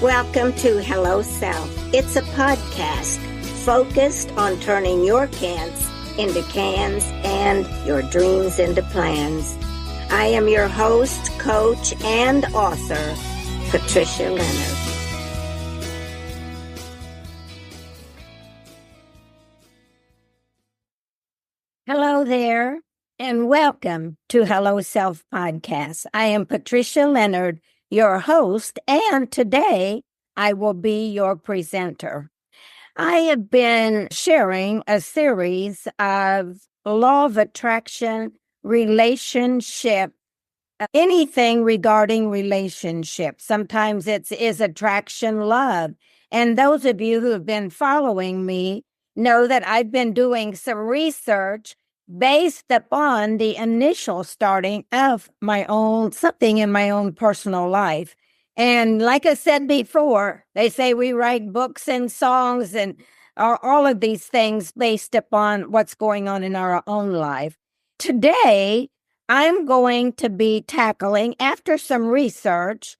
Welcome to Hello Self. It's a podcast focused on turning your can'ts into cans and your dreams into plans. I am your host, coach, and author, Patricia Leonard. Hello there, and welcome to Hello Self Podcast. I am Patricia Leonard, your host, and today I will be your presenter. I have been sharing a series of law of attraction, relationship, anything regarding relationships. Sometimes is attraction love. And those of you who have been following me know that I've been doing some research based upon the initial starting of something in my own personal life. And like I said before, they say we write books and songs and all of these things based upon what's going on in our own life. Today, I'm going to be tackling, after some research,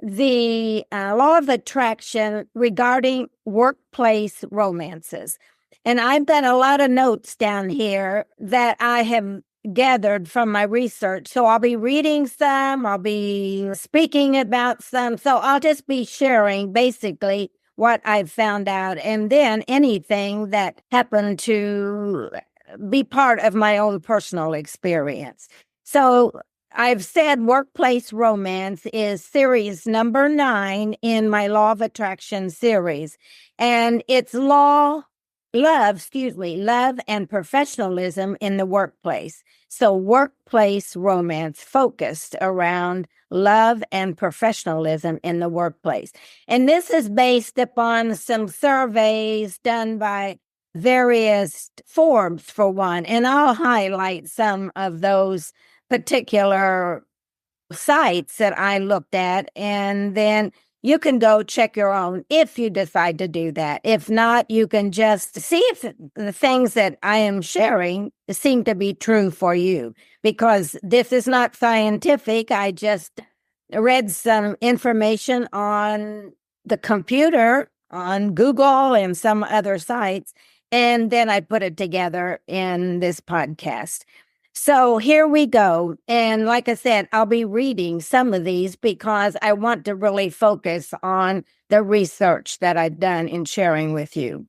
the law of attraction regarding workplace romances. And I've got a lot of notes down here that I have gathered from my research. So I'll be reading some, I'll be speaking about some. So I'll just be sharing basically what I've found out, and then anything that happened to be part of my own personal experience. So I've said Workplace Romance is series number 9 in my Law of Attraction series. And it's love and professionalism in the workplace. So workplace romance focused around love and professionalism in the workplace. And this is based upon some surveys done by various Forbes, for one. And I'll highlight some of those particular sites that I looked at, and then you can go check your own if you decide to do that. If not, you can just see if the things that I am sharing seem to be true for you, because this is not scientific. I just read some information on the computer, on Google and some other sites, and then I put it together in this podcast. So here we go. And like I said, I'll be reading some of these because I want to really focus on the research that I've done in sharing with you.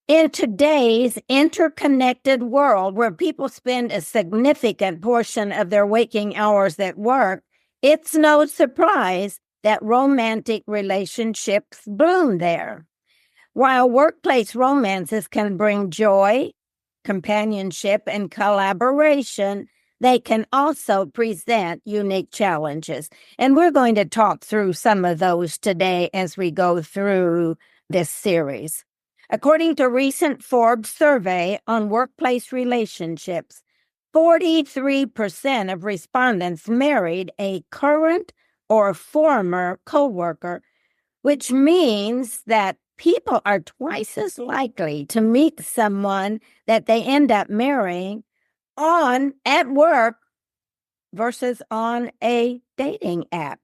In today's interconnected world where people spend a significant portion of their waking hours at work, it's no surprise that romantic relationships bloom there. While workplace romances can bring joy, companionship, and collaboration, they can also present unique challenges. And we're going to talk through some of those today as we go through this series. According to a recent Forbes survey on workplace relationships, 43% of respondents married a current or former coworker, which means that people are twice as likely to meet someone that they end up marrying at work versus on a dating app.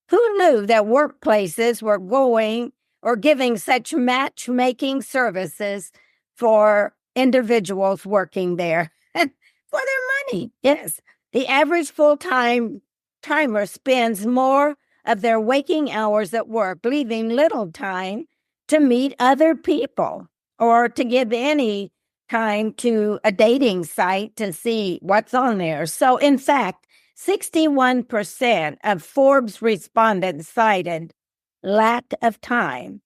Who knew that workplaces were going or giving such matchmaking services for individuals working there for their money? Yes, the average full-timer spends more of their waking hours at work, leaving little time to meet other people or to give any time to a dating site to see what's on there. So in fact, 61% of Forbes respondents cited lack of time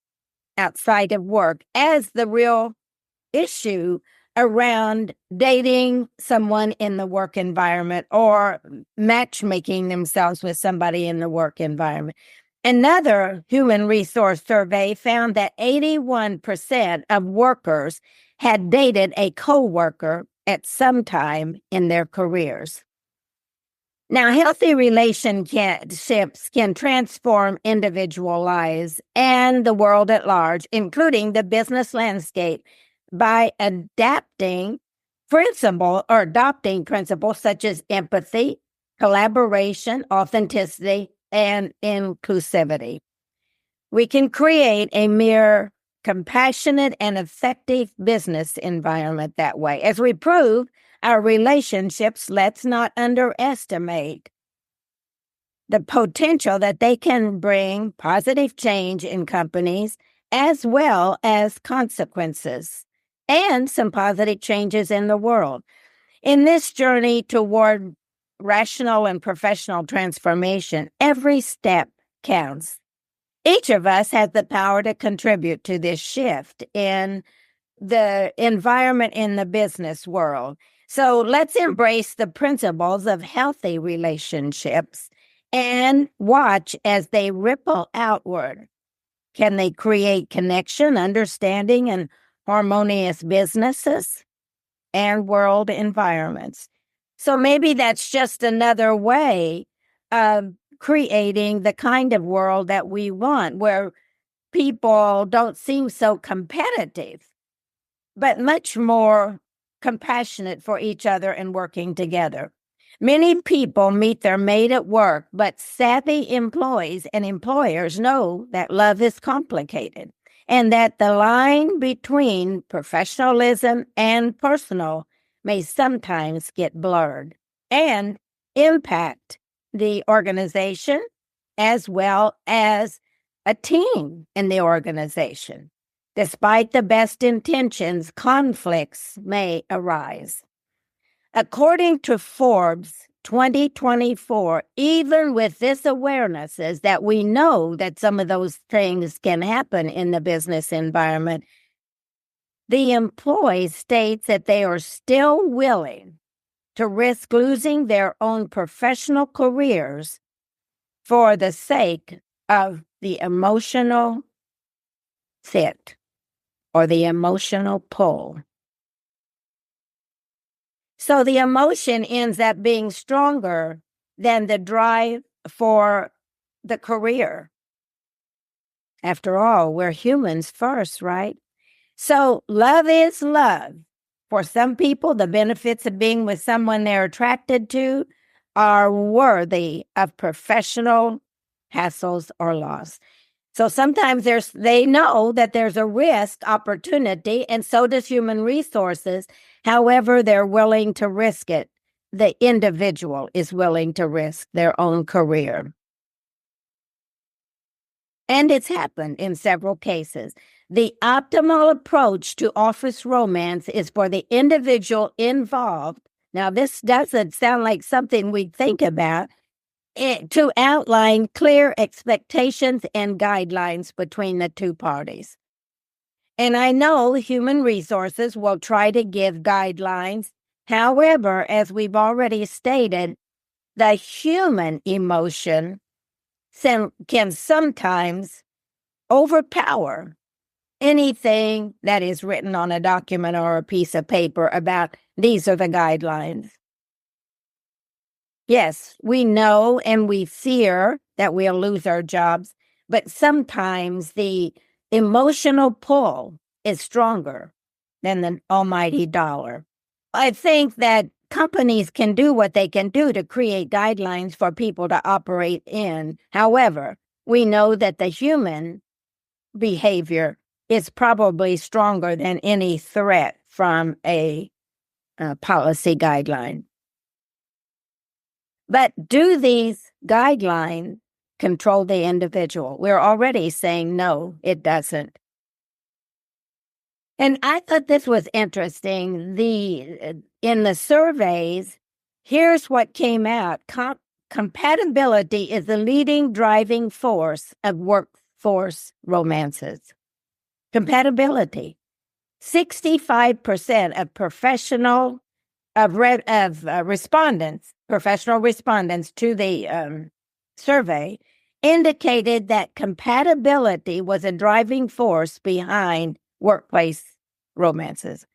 outside of work as the real issue around dating someone in the work environment or matchmaking themselves with somebody in the work environment. Another human resource survey found that 81% of workers had dated a coworker at some time in their careers. Now, healthy relationships can transform individual lives and the world at large, including the business landscape, by adopting principles such as empathy, collaboration, authenticity, and inclusivity. We can create a mere compassionate and effective business environment that way. As we prove our relationships, let's not underestimate the potential that they can bring positive change in companies as well as consequences and some positive changes in the world. In this journey toward rational and professional transformation, every step counts. Each of us has the power to contribute to this shift in the environment in the business world. So let's embrace the principles of healthy relationships and watch as they ripple outward. Can they create connection, understanding, and harmonious businesses and world environments? So maybe that's just another way of creating the kind of world that we want, where people don't seem so competitive, but much more compassionate for each other and working together. Many people meet their mate at work, but savvy employees and employers know that love is complicated and that the line between professionalism and personal may sometimes get blurred and impact the organization as well as a team in the organization. Despite the best intentions, conflicts may arise. According to Forbes 2024, even with this awareness is that we know that some of those things can happen in the business environment, the employee states that they are still willing to risk losing their own professional careers for the sake of the emotional fit or the emotional pull. So the emotion ends up being stronger than the drive for the career. After all, we're humans first, right? So love is love. For some people, the benefits of being with someone they're attracted to are worthy of professional hassles or loss. So sometimes they know that there's a risk opportunity, and so does human resources. However, they're willing to risk it. The individual is willing to risk their own career. And it's happened in several cases. The optimal approach to office romance is for the individual involved. Now, this doesn't sound like something we think about. To outline clear expectations and guidelines between the two parties. And I know human resources will try to give guidelines. However, as we've already stated, the human emotion can sometimes overpower anything that is written on a document or a piece of paper about these are the guidelines. Yes, we know and we fear that we'll lose our jobs, but sometimes the emotional pull is stronger than the almighty dollar. I think that companies can do what they can do to create guidelines for people to operate in. However, we know that the human behavior is probably stronger than any threat from a policy guideline. But do these guidelines control the individual? We're already saying no, it doesn't. And I thought this was interesting. In the surveys, here's what came out. Compatibility is the leading driving force of workforce romances. Compatibility. 65% of professional respondents to the survey indicated that compatibility was a driving force behind workplace romances.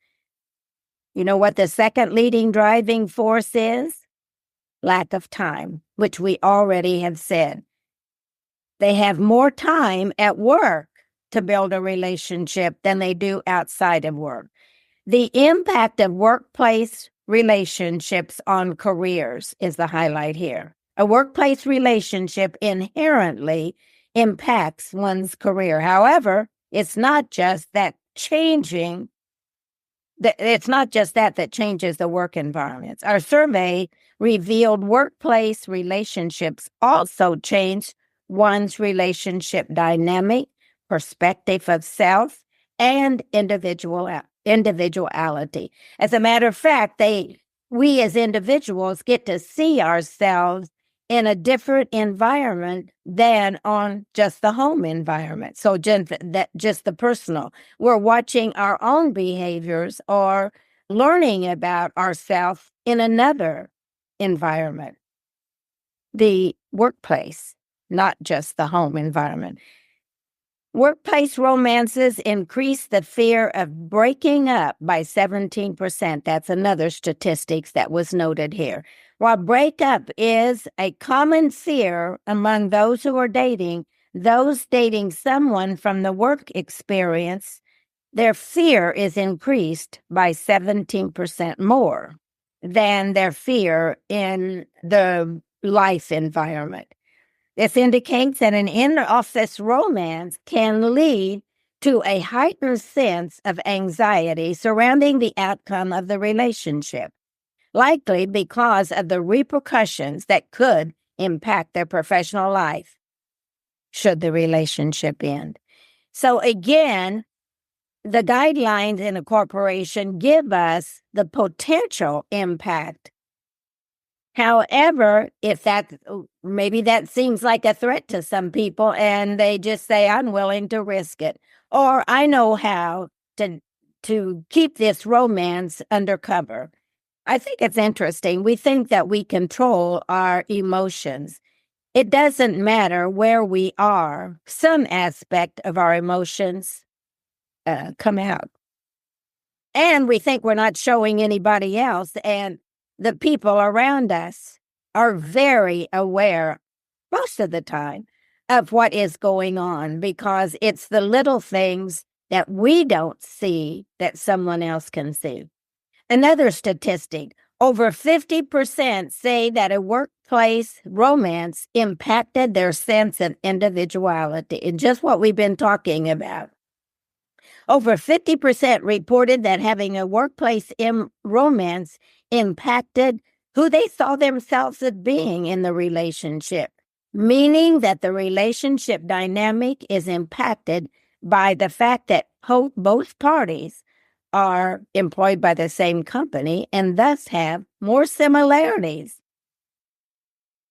You know what the second leading driving force is? Lack of time, which we already have said. They have more time at work to build a relationship than they do outside of work. The impact of workplace relationships on careers is the highlight here. A workplace relationship inherently impacts one's career. However, it's not just that that changes the work environments. Our survey revealed workplace relationships also change one's relationship dynamic, perspective of self, and individuality. As a matter of fact, we as individuals get to see ourselves in a different environment than on just the home environment. So just the personal. We're watching our own behaviors or learning about ourselves in another environment, the workplace, not just the home environment. Workplace romances increase the fear of breaking up by 17%. That's another statistics that was noted here. While breakup is a common fear among those who are dating, those dating someone from the work experience, their fear is increased by 17% more than their fear in the life environment. This indicates that an in-office romance can lead to a heightened sense of anxiety surrounding the outcome of the relationship, likely because of the repercussions that could impact their professional life should the relationship end. So again, the guidelines in a corporation give us the potential impact. However, if maybe that seems like a threat to some people and they just say, I'm willing to risk it, or I know how to keep this romance undercover. I think it's interesting. We think that we control our emotions. It doesn't matter where we are. Some aspect of our emotions come out. And we think we're not showing anybody else. And the people around us are very aware, most of the time, of what is going on because it's the little things that we don't see that someone else can see. Another statistic, over 50% say that a workplace romance impacted their sense of individuality, and just what we've been talking about. Over 50% reported that having a workplace romance impacted who they saw themselves as being in the relationship, meaning that the relationship dynamic is impacted by the fact that both parties are employed by the same company and thus have more similarities,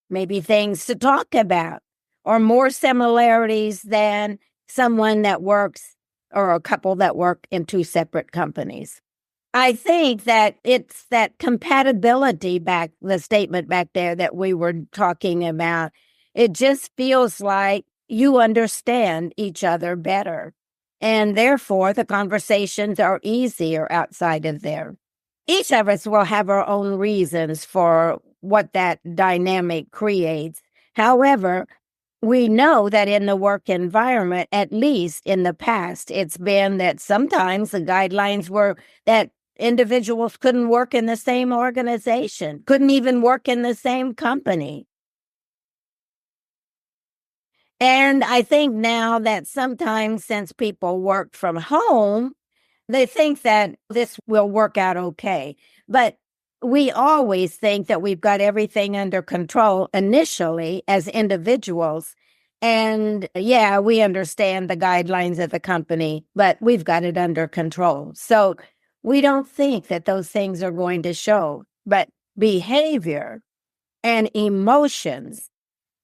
maybe things to talk about, or more similarities than someone that works or a couple that work in two separate companies. I think that it's that compatibility the statement back there that we were talking about. It just feels like you understand each other better. And therefore, the conversations are easier outside of there. Each of us will have our own reasons for what that dynamic creates. However, we know that in the work environment, at least in the past, it's been that sometimes the guidelines were that individuals couldn't work in the same organization, couldn't even work in the same company. And I think now that sometimes since people work from home, they think that this will work out okay. But we always think that we've got everything under control initially as individuals. And yeah, we understand the guidelines of the company, but we've got it under control. So we don't think that those things are going to show, but behavior and emotions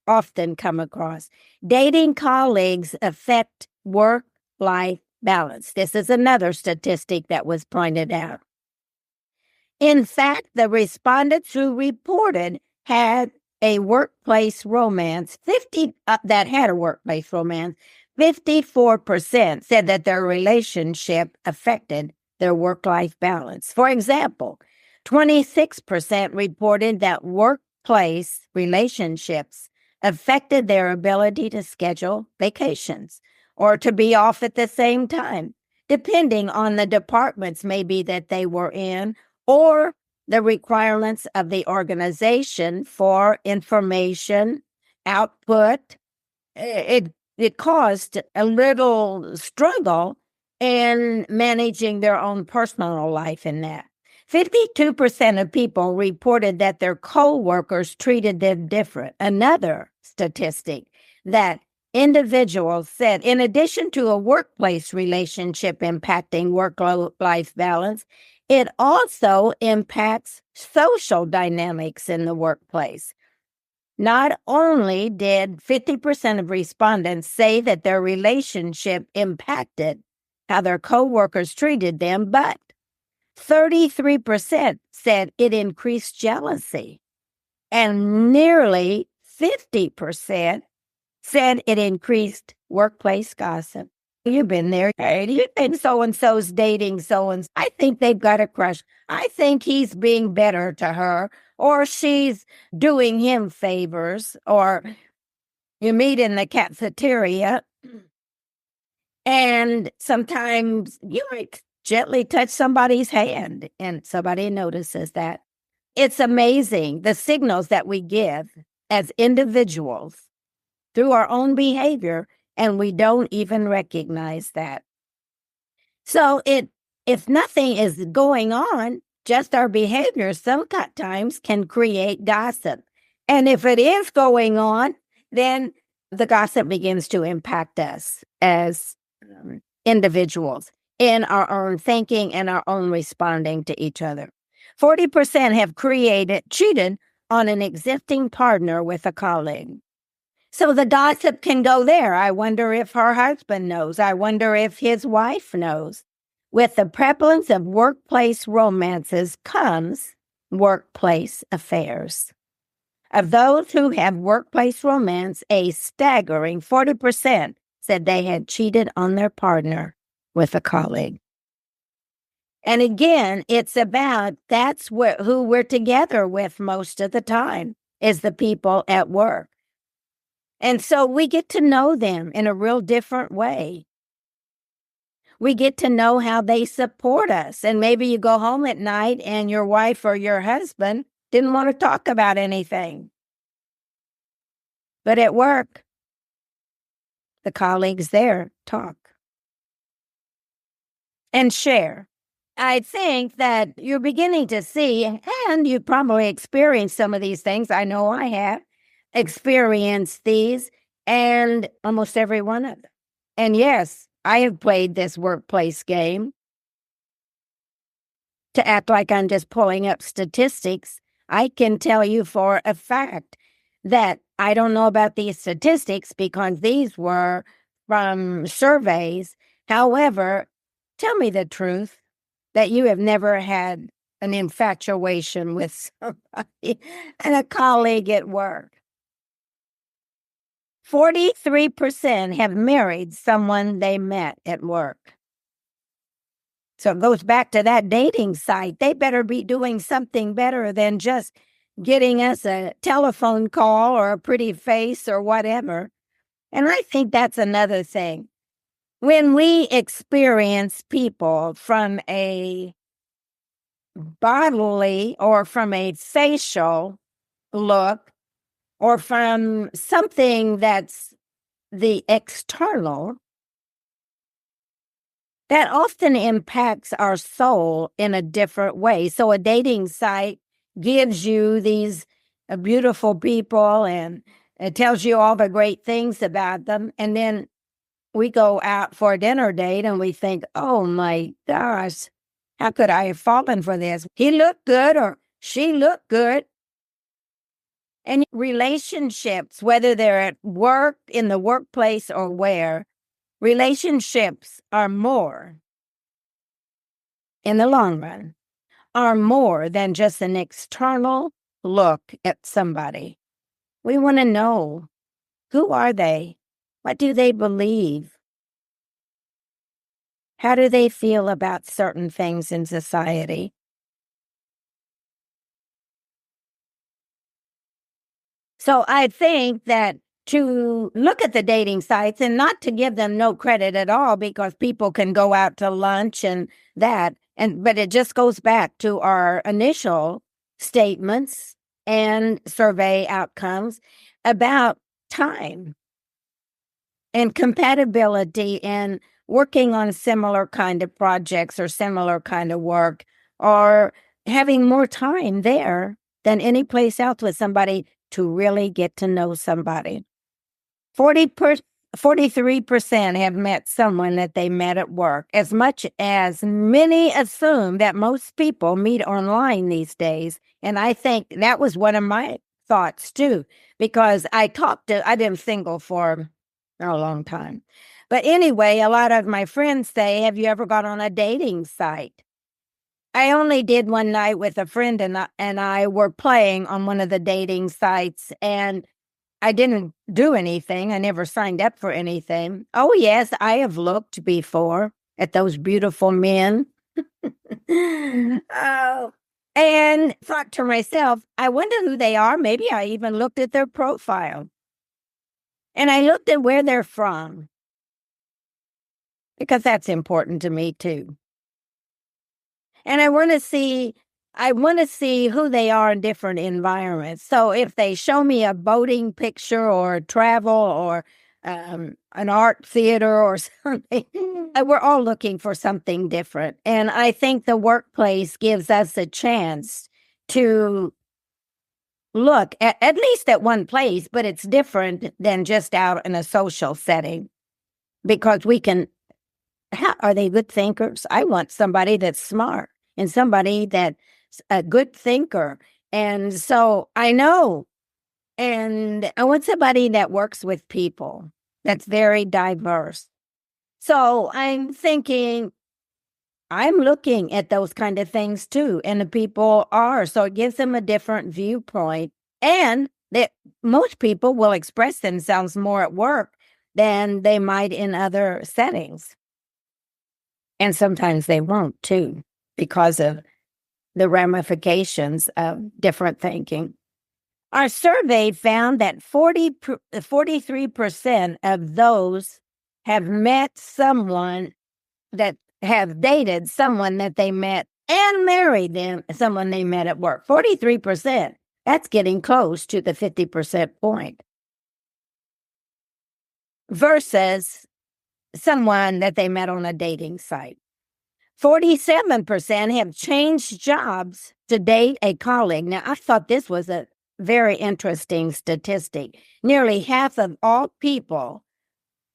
often come across. Dating colleagues affect work-life balance. This is another statistic that was pointed out. In fact, the respondents who reported had a workplace romance, 54% said that their relationship affected their work-life balance. For example, 26% reported that workplace relationships affected their ability to schedule vacations or to be off at the same time, depending on the departments maybe that they were in or the requirements of the organization for information output. It it caused a little struggle in managing their own personal life in that. 52% of people reported that their co-workers treated them different. Another statistic that individuals said, in addition to a workplace relationship impacting work-life balance, it also impacts social dynamics in the workplace. Not only did 50% of respondents say that their relationship impacted how their coworkers treated them, but 33% said it increased jealousy, and nearly 50% said it increased workplace gossip. You've been there, right? You think so-and-so's dating so-and-so. I think they've got a crush. I think he's being better to her, or she's doing him favors, or you meet in the cafeteria, and sometimes you might gently touch somebody's hand, and somebody notices that. It's amazing the signals that we give as individuals through our own behavior, and we don't even recognize that. So if nothing is going on, just our behavior sometimes can create gossip. And if it is going on, then the gossip begins to impact us as individuals in our own thinking and our own responding to each other. 40% have cheated on an existing partner with a colleague. So the gossip can go there. I wonder if her husband knows. I wonder if his wife knows. With the prevalence of workplace romances comes workplace affairs. Of those who have workplace romance, a staggering 40% said they had cheated on their partner with a colleague. And again, it's about that's who we're together with most of the time is the people at work. And so we get to know them in a real different way. We get to know how they support us. And maybe you go home at night and your wife or your husband didn't want to talk about anything. But at work, the colleagues there talk and share. I think that you're beginning to see, and you probably experienced some of these things. I know I have experienced these, and almost every one of them. And yes, I have played this workplace game to act like I'm just pulling up statistics. I can tell you for a fact that I don't know about these statistics because these were from surveys. However, tell me the truth that you have never had an infatuation with somebody and a colleague at work. 43% have married someone they met at work. So it goes back to that dating site. They better be doing something better than just getting us a telephone call or a pretty face or whatever. And I think that's another thing. When we experience people from a bodily or from a facial look or from something that's the external, that often impacts our soul in a different way. So a dating site gives you these beautiful people and it tells you all the great things about them. And then we go out for a dinner date and we think, oh my gosh, how could I have fallen for this? He looked good or she looked good. And relationships, whether they're at work, in the workplace, or where, relationships are more, in the long run, are more than just an external look at somebody. We want to know, who are they? What do they believe? How do they feel about certain things in society? So I think that to look at the dating sites and not to give them no credit at all because people can go out to lunch and that, but it just goes back to our initial statements and survey outcomes about time. and compatibility and working on similar kind of projects or similar kind of work, or having more time there than any place else with somebody to really get to know somebody. 43% have met someone that they met at work, as much as many assume that most people meet online these days. And I think that was one of my thoughts too, because I've been single for a long time. But anyway, a lot of my friends say, have you ever gone on a dating site? I only did one night with a friend, and I were playing on one of the dating sites, and I didn't do anything. I never signed up for anything. Oh, yes, I have looked before at those beautiful men. Oh, and thought to myself, I wonder who they are. Maybe I even looked at their profile. And I looked at where they're from, because that's important to me too. And I want to see who they are in different environments. So if they show me a boating picture or travel or an art theater or something, we're all looking for something different. And I think the workplace gives us a chance to look at least at one place, but it's different than just out in a social setting, because we can, are they good thinkers? I want somebody that's smart and somebody that's a good thinker. And so I know, and I want somebody that works with people, that's very diverse. So I'm looking at those kind of things too, and the people are. So it gives them a different viewpoint, and that most people will express themselves more at work than they might in other settings. And sometimes they won't too, because of the ramifications of different thinking. Our survey found that 43% of those have met someone that have dated someone that they met and married someone they met at work. 43%. That's getting close to the 50% point. Versus someone that they met on a dating site. 47% have changed jobs to date a colleague. Now, I thought this was a very interesting statistic. Nearly half of all people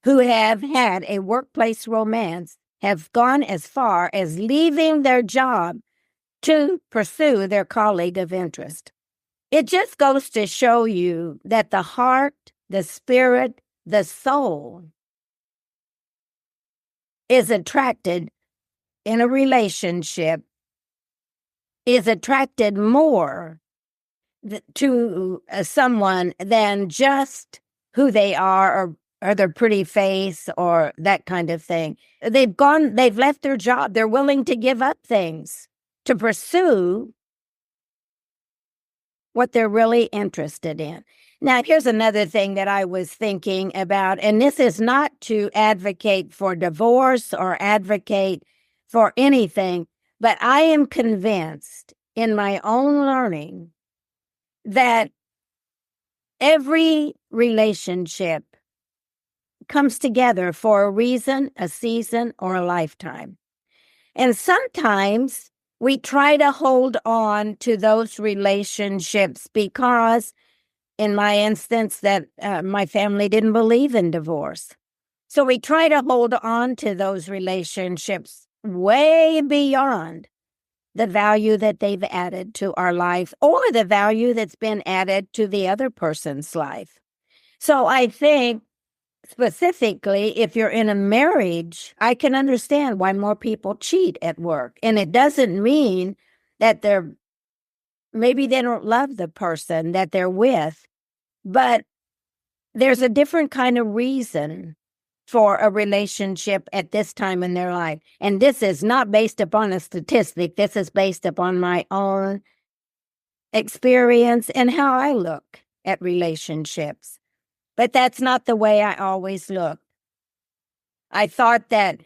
who have had a workplace romance have gone as far as leaving their job to pursue their colleague of interest. It just goes to show you that the heart, the spirit, the soul is attracted in a relationship, is attracted more to someone than just who they are or their pretty face or that kind of thing. They've left their job. They're willing to give up things to pursue what they're really interested in. Now, here's another thing that I was thinking about, and this is not to advocate for divorce or advocate for anything, but I am convinced in my own learning that every relationship comes together for a reason, a season, or a lifetime. And sometimes we try to hold on to those relationships because, in my instance, that my family didn't believe in divorce. So we try to hold on to those relationships way beyond the value that they've added to our life or the value that's been added to the other person's life. So I think specifically, if you're in a marriage, I can understand why more people cheat at work. And it doesn't mean that maybe they don't love the person that they're with, but there's a different kind of reason for a relationship at this time in their life. And this is not based upon a statistic. This is based upon my own experience and how I look at relationships. But that's not the way I always looked. I thought that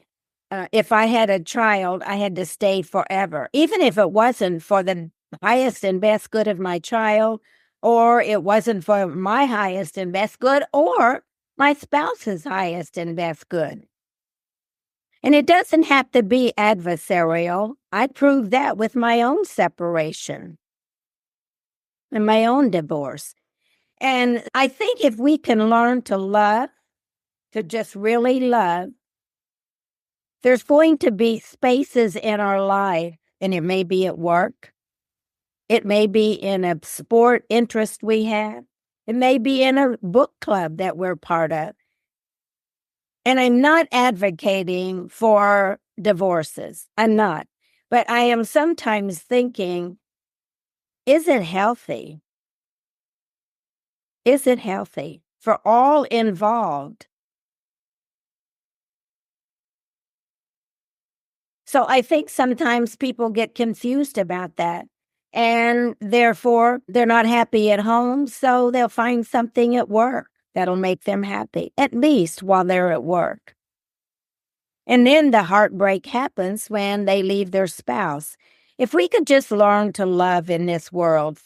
if I had a child, I had to stay forever, even if it wasn't for the highest and best good of my child, or it wasn't for my highest and best good, or my spouse's highest and best good. And it doesn't have to be adversarial. I proved that with my own separation and my own divorce. And I think if we can learn to love, to just really love, there's going to be spaces in our life, and it may be at work, it may be in a sport interest we have, it may be in a book club that we're part of. And I'm not advocating for divorces. I'm not. But I am sometimes thinking, is it healthy? Is it healthy for all involved? So I think sometimes people get confused about that. And therefore, they're not happy at home, so they'll find something at work that'll make them happy, at least while they're at work. And then the heartbreak happens when they leave their spouse. If we could just learn to love in this world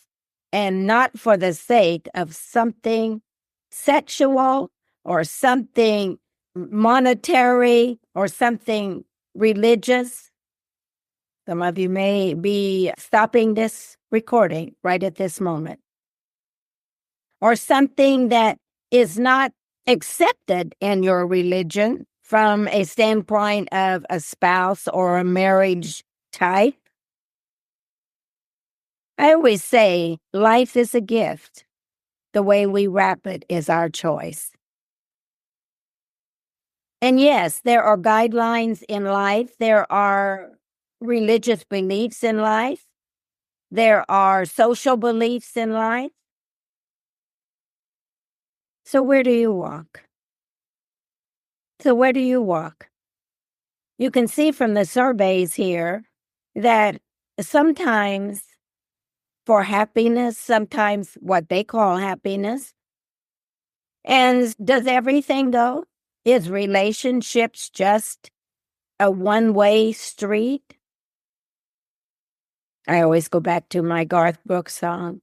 and not for the sake of something sexual or something monetary or something religious. Some of you may be stopping this recording right at this moment. Or something that is not accepted in your religion from a standpoint of a spouse or a marriage type. I always say life is a gift. The way we wrap it is our choice. And yes, there are guidelines in life. There are religious beliefs in life. There are social beliefs in life. So where do you walk? Where do you walk? You can see from the surveys here that sometimes for happiness, sometimes what they call happiness. And does everything go? Is relationships just a one-way street? I always go back to my Garth Brooks song.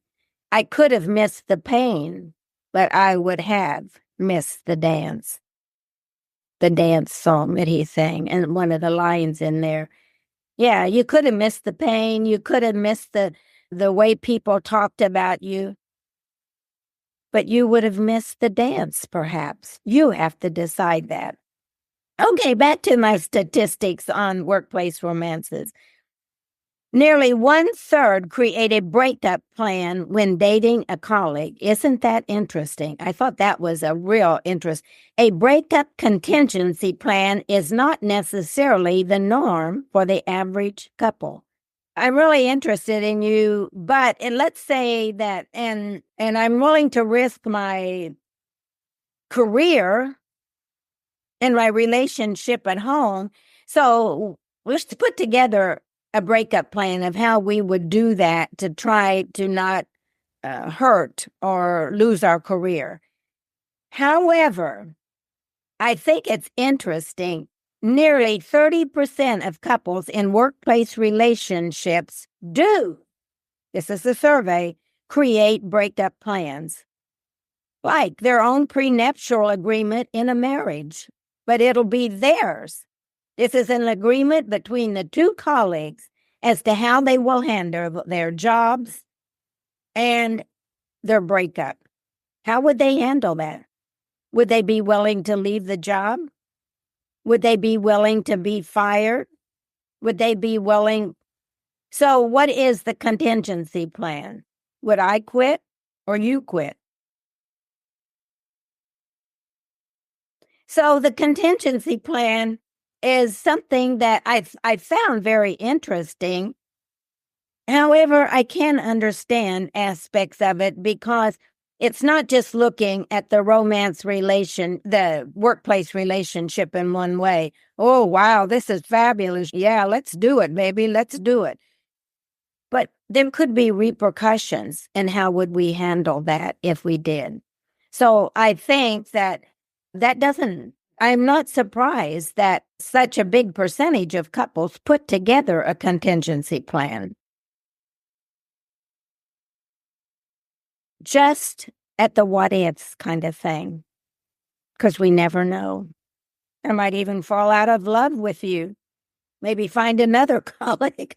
I could have missed the pain, but I would have missed the dance song that he sang, and one of the lines in there. Yeah, you could have missed the pain. You could have missed the way people talked about you, but you would have missed the dance, perhaps. You have to decide that. Okay, back to my statistics on workplace romances. Nearly 1/3 create a breakup plan when dating a colleague. Isn't that interesting? I thought that was a real interest. A breakup contingency plan is not necessarily the norm for the average couple. I'm really interested in you, but and let's say that, and I'm willing to risk my career and my relationship at home. So let's put together a breakup plan of how we would do that to try to not hurt or lose our career. However, I think it's interesting. Nearly 30% of couples in workplace relationships do, this is a survey, create breakup plans, like their own prenuptial agreement in a marriage, but it'll be theirs. This is an agreement between the two colleagues as to how they will handle their jobs and their breakup. How would they handle that? Would they be willing to leave the job? Would they be willing to be fired? Would they be willing? So what is the contingency plan? Would I quit or you quit? So the contingency plan is something that I found very interesting. However, I can understand aspects of it because it's not just looking at the the workplace relationship in one way. Oh, wow, this is fabulous. Yeah, let's do it, baby. Let's do it. But there could be repercussions, and how would we handle that if we did? So I think that doesn't, I'm not surprised that such a big percentage of couples put together a contingency plan. Just at the what ifs kind of thing. because we never know. I might even fall out of love with you. Maybe find another colleague.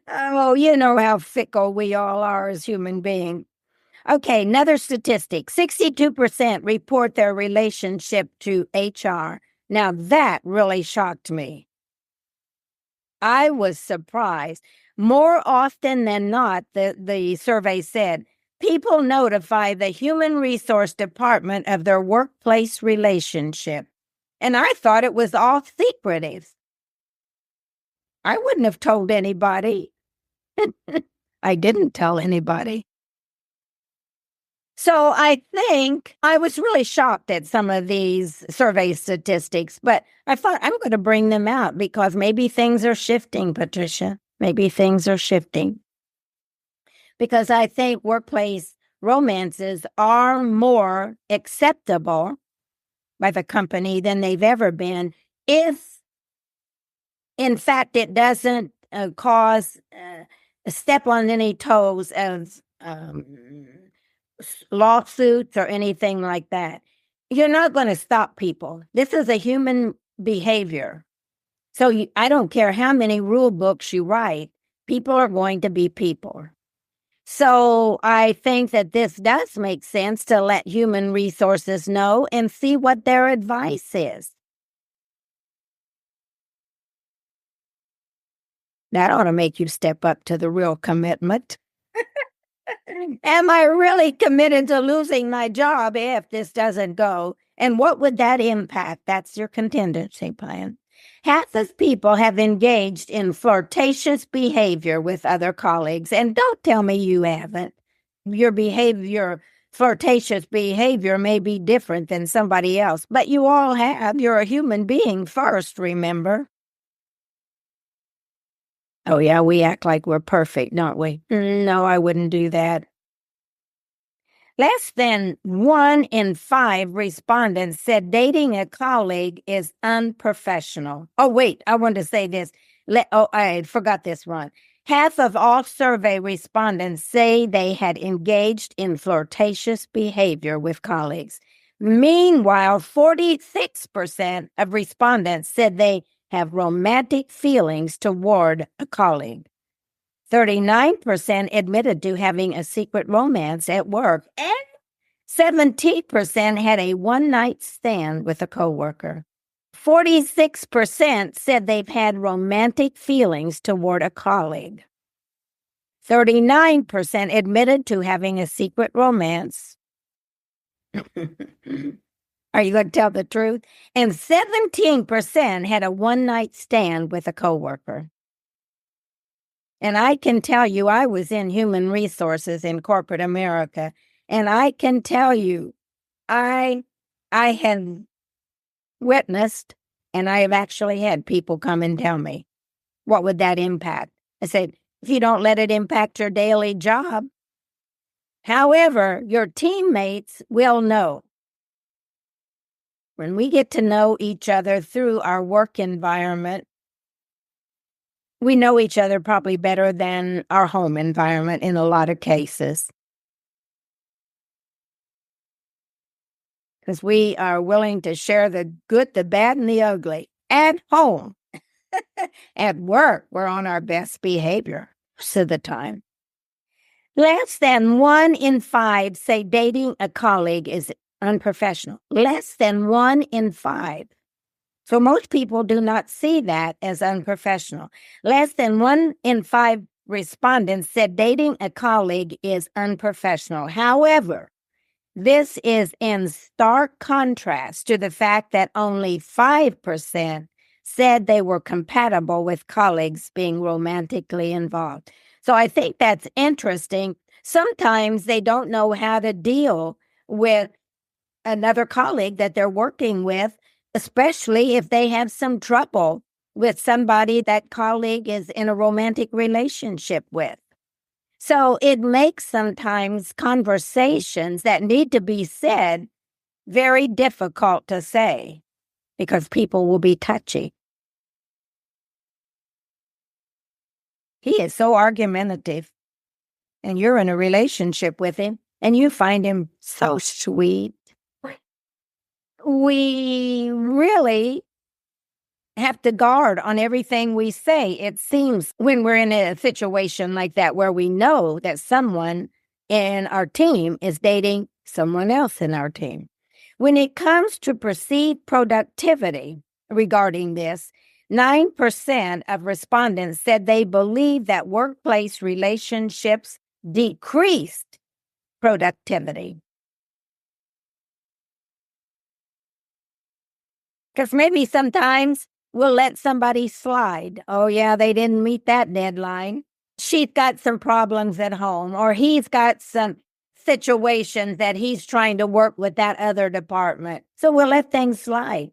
Oh, you know how fickle we all are as human beings. Okay, another statistic. 62% report their relationship to HR. Now that really shocked me. I was surprised. More often than not, the survey said, people notify the human resource department of their workplace relationship. And I thought it was all secretive. I wouldn't have told anybody. I didn't tell anybody. So I think I was really shocked at some of these survey statistics, but I thought I'm going to bring them out because maybe things are shifting, Patricia. Maybe things are shifting. Because I think workplace romances are more acceptable by the company than they've ever been if, in fact, it doesn't cause a step on any toes of lawsuits or anything like that. You're not going to stop people. This is a human behavior. So I don't care how many rule books you write, people are going to be people. So I think that this does make sense to let human resources know and see what their advice is. That ought to make you step up to the real commitment. Am I really committed to losing my job if this doesn't go? And what would that impact? That's your contingency plan. Half of people have engaged in flirtatious behavior with other colleagues. And don't tell me you haven't. Your flirtatious behavior may be different than somebody else, but you all have. You're a human being first, remember? Oh, yeah, we act like we're perfect, don't we? No, I wouldn't do that. Less than 1 in 5 respondents said dating a colleague is unprofessional. Oh, wait, I wanted to say this. I forgot this one. Half of all survey respondents say they had engaged in flirtatious behavior with colleagues. Meanwhile, 46% of respondents said they have romantic feelings toward a colleague. 39% admitted to having a secret romance at work, and 17% had a one-night stand with a coworker. 46% said they've had romantic feelings toward a colleague. 39% admitted to having a secret romance. Are you going to tell the truth? And 17% had a one-night stand with a coworker. And I can tell you, I was in human resources in corporate America, and I can tell you, I had witnessed, and I have actually had people come and tell me, what would that impact? I said, if you don't let it impact your daily job. However, your teammates will know. When we get to know each other through our work environment, we know each other probably better than our home environment in a lot of cases. Because we are willing to share the good, the bad, and the ugly at home. At work, we're on our best behavior most of the time. Less than 1 in 5 say dating a colleague is unprofessional. Less than 1 in 5. So most people do not see that as unprofessional. Less than 1 in 5 respondents said dating a colleague is unprofessional. However, this is in stark contrast to the fact that only 5% said they were compatible with colleagues being romantically involved. So I think that's interesting. Sometimes they don't know how to deal with another colleague that they're working with, especially if they have some trouble with somebody that colleague is in a romantic relationship with. So it makes sometimes conversations that need to be said very difficult to say because people will be touchy. He is so argumentative, and you're in a relationship with him, and you find him so sweet. we really have to guard on everything we say. It seems when we're in a situation like that where we know that someone in our team is dating someone else in our team. When it comes to perceived productivity regarding this, 9% of respondents said they believe that workplace relationships decreased productivity. Because maybe sometimes we'll let somebody slide. Oh, yeah, they didn't meet that deadline. She's got some problems at home, or he's got some situations that he's trying to work with that other department. So we'll let things slide.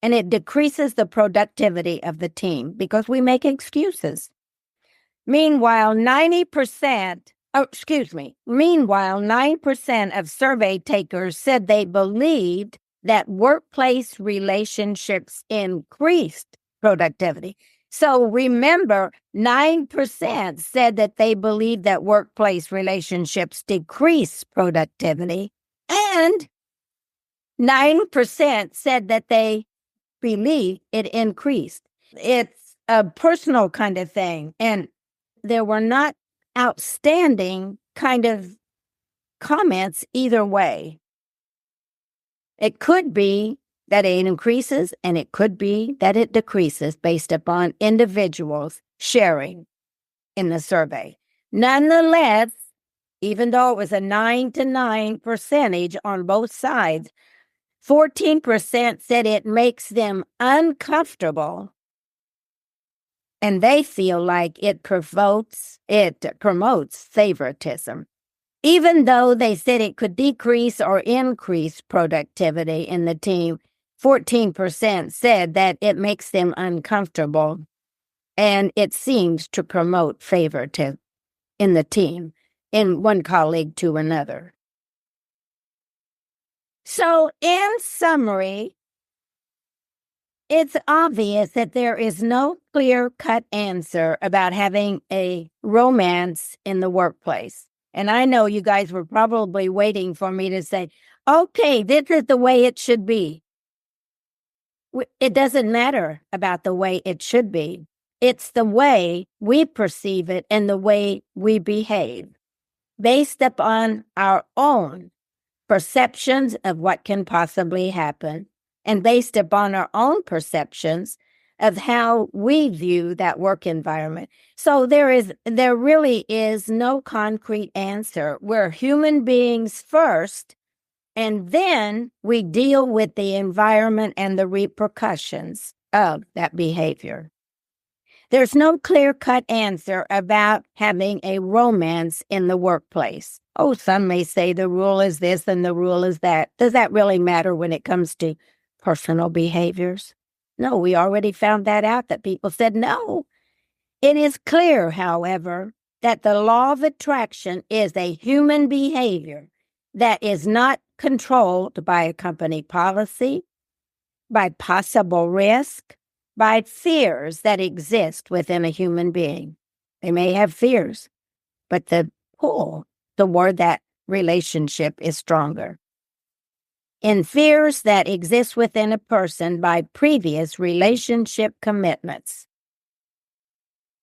And it decreases the productivity of the team because we make excuses. Meanwhile, 9% of survey takers said they believed that workplace relationships increased productivity. So remember, 9% said that they believed that workplace relationships decrease productivity, and 9% said that they believe it increased. It's a personal kind of thing, and there were not outstanding kind of comments either way. It could be that it increases, and it could be that it decreases based upon individuals sharing in the survey. Nonetheless, even though it was a 9-9 percentage on both sides, 14% said it makes them uncomfortable, and they feel like it promotes favoritism. Even though they said it could decrease or increase productivity in the team, 14% said that it makes them uncomfortable, and it seems to promote favoritism in the team, in one colleague to another. So, in summary, it's obvious that there is no clear-cut answer about having a romance in the workplace. And I know you guys were probably waiting for me to say, okay, this is the way it should be. It doesn't matter about the way it should be. It's the way we perceive it and the way we behave, based upon our own perceptions of what can possibly happen, and based upon our own perceptions of how we view that work environment. So there really is no concrete answer. We're human beings first, and then we deal with the environment and the repercussions of that behavior. There's no clear-cut answer about having a romance in the workplace. Oh, some may say the rule is this and the rule is that. Does that really matter when it comes to personal behaviors? No, we already found that out, that people said no. It is clear, however, that the law of attraction is a human behavior that is not controlled by a company policy, by possible risk, by fears that exist within a human being. They may have fears, but the pull toward that relationship is stronger. In fears that exist within a person by previous relationship commitments.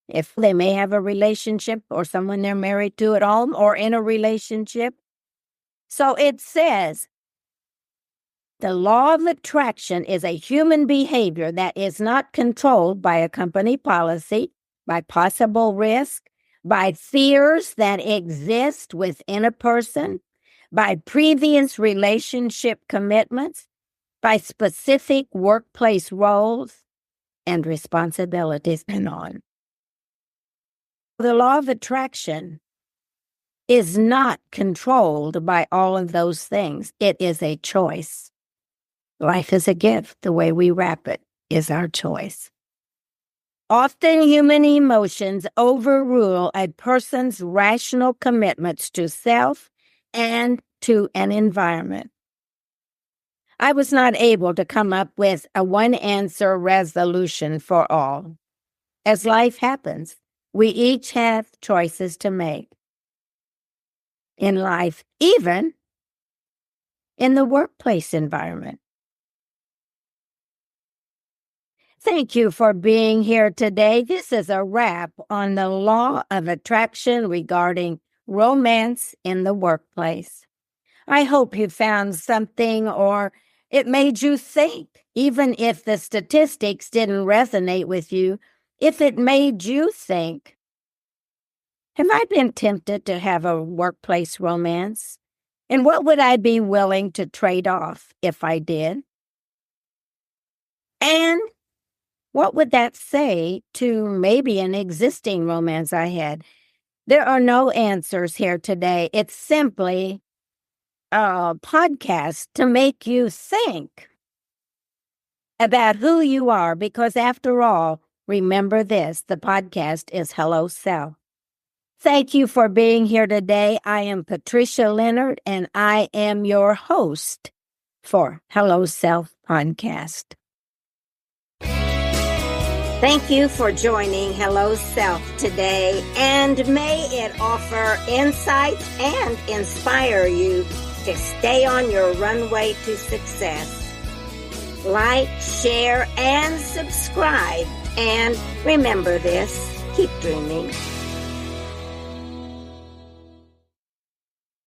If they may have a relationship or someone they're married to at home or in a relationship. So it says, the law of attraction is a human behavior that is not controlled by a company policy, by possible risk, by fears that exist within a person, by previous relationship commitments, by specific workplace roles and responsibilities, and on. The law of attraction is not controlled by all of those things. It is a choice. Life is a gift. The way we wrap it is our choice. Often human emotions overrule a person's rational commitments to self and to an environment. I was not able to come up with a one-answer resolution for all. As life happens, we each have choices to make in life, even in the workplace environment. Thank you for being here today. This is a wrap on the law of attraction regarding romance in the workplace. I hope you found something or it made you think, even if the statistics didn't resonate with you, if it made you think. Have I been tempted to have a workplace romance? And what would I be willing to trade off if I did? And what would that say to maybe an existing romance I had? There are no answers here today. It's simply a podcast to make you think about who you are, because after all, remember this, the podcast is Hello Self. Thank you for being here today. I am Patricia Leonard, and I am your host for Hello Self Podcast. Thank you for joining Hello Self today, and may it offer insights and inspire you to stay on your runway to success. Like, share, and subscribe. And remember this, keep dreaming.